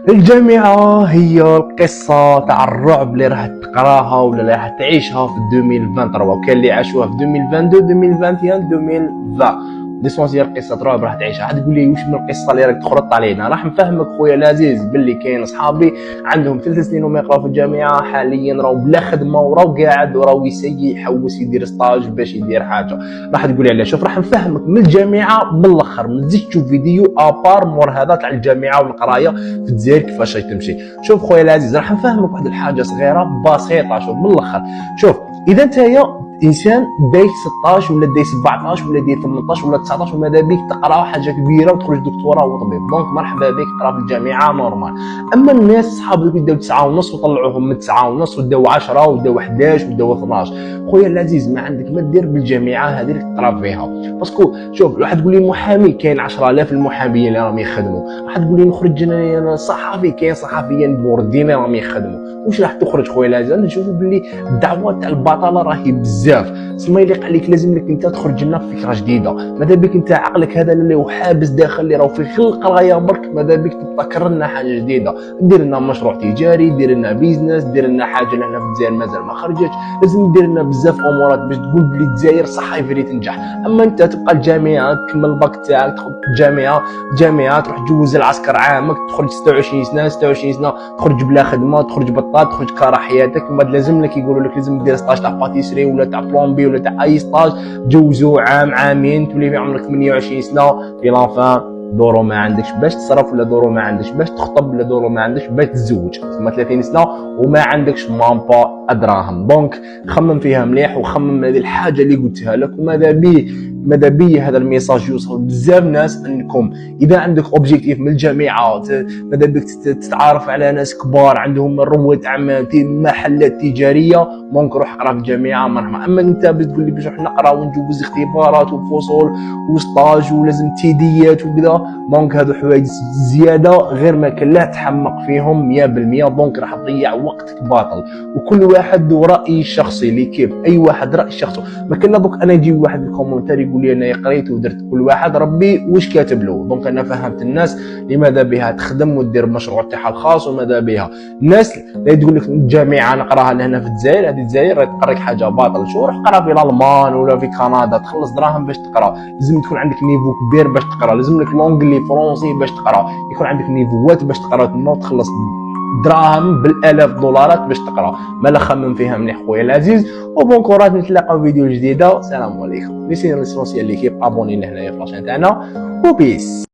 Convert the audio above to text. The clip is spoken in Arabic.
الجامعة هي القصة تاع الرعب اللي راح تقراها ولا اللي راح تعيشها في 2023، وكاين اللي عاشوها في 2022 2021 2020. ليسونسيال قصة رعب راح تعيشها. حد يقول لي واش من القصة اللي راك تخرط علينا؟ راح نفهمك خويا العزيز باللي كاين صحابي عندهم 3 سنين وما يقراو في الجامعة، حاليا راهو بلا خدمة وراهو قاعد وراهو يسيي يحوس يدير ستاج باش يدير حاجة. راح تقول لي علاش؟ شوف راح نفهمك من الجامعة بالاخر، ما تزيدش تشوف فيديو ابار مور هذا تاع الجامعة والقراية في الجزائر كيفاش تمشي. شوف خويا العزيز راح نفهمك واحد الحاجة صغيرة بسيطة. شوف من الاخر، شوف اذا نتايا انسان داير 16 ولا داير 17 ولا داير 18 ولا 19 وماذا بيك تقرا حاجه كبيره وتخرج دكتوراه وطبيب، دونك مرحبا بك تقرا في الجامعه نورمال. اما الناس صحابك يداو 9 ونص وطلعوهم من 9 ونص وداو 10 وداو 11 وداو 12، خويا العزيز ما عندك ما دير بالجامعه هذه اللي تقرا فيها. باسكو شوف واحد تقول لي محامي، كاين 10000 المحاميين اللي راهم يخدموا. واحد تقول لي نخرج انا صحفي، كاين صحفيين بوردين راهم يخدموا. واش راح تخرج خويا العزيز؟ نشوفوا باللي الدعوه تاع البطاله راهي بزاف، سما يليق عليك لازم لك انت تخرج لنا فكره جديده. ماذا بك انت عقلك هذا اللي هو حابس داخل اللي راهو في خلق الغايه برك، ماذا بك تبتكر لنا حاجه جديده، دير لنا مشروع تجاري، دير لنا بيزنس، دير لنا حاجه اللي هنا في الجزائر مازال ما خرجتش. لازم دير لنا بزاف امورات باش تقول بلي الجزائر صح يفري تنجح. اما انت تبقى الجامعه تكمل الباك تاعك، تدخل الجامعه تروح تجوز العسكر عامك، تخرج 26 سنه تخرج بلا خدمه، تخرج بطال، تخرج كاره حياتك. بعد لازم لك يقولوا لك لازم دير ستاج تاع باتيسري ولا تاع بلومبي ولا تاع اي ستاج، جوزو عام عامين تولي في عمرك 28 سنه. في لافان دورو ما عندكش باش تصرف، ولا دورو ما عندكش باش تخطب، ولا دورو ما عندكش باش تتزوج، تسمى 30 سنه وما عندكش مامبا ادراهم. دونك خمم فيها مليح وخمم هذه الحاجه اللي قلتها لك. وماذا بي هذا الميساج يوصل بزاف ناس، انكم اذا عندك اوبجيكتيف من الجامعه، ماذا بك تتعرف على ناس كبار عندهم رواد اعمال محلات تجاريه، دونك روح اقرا في الجامعه مرحبا. اما انت بتقول لي باش نروح نقرا ونجوز اختبارات وفصول وستاج ولازم تيديات وكذا، دونك هذو حوايج زياده غير ما كان لا تحمق فيهم 100%. دونك راح تضيع وقتك باطل. وكل واحد راي شخصي اللي كيف اي واحد راي شخصي. ما كان دوك انا يجي واحد الكومنتاري يقول لي انا قريت ودرت، كل واحد ربي واش كاتب له. دونك انا فهمت الناس لماذا بها تخدم ودير مشروع تاعها الخاص، وماذا بها الناس اللي تقول لك الجامعه نقراها لهنا في الجزائر، هذه الجزائر تقريك حاجه باطل. شو روح قرا في الالمان ولا في كندا، تخلص دراهم باش تقرا. لازم تكون عندك نيفو كبير باش تقرا، لازم لك لونجلي فرونسي باش تقرا، يكون عندك نيفوات باش تقرا تما تخلص دراهم بالالاف دولارات باش تقرا. مالا خمم فيها مليح خويا العزيز. وبون كوراج، نتلاقاو فيديو جديده. السلام عليكم. ليسينيسونسيال ليكيب ابوني لهنايا في لاشين تاعنا وبيس.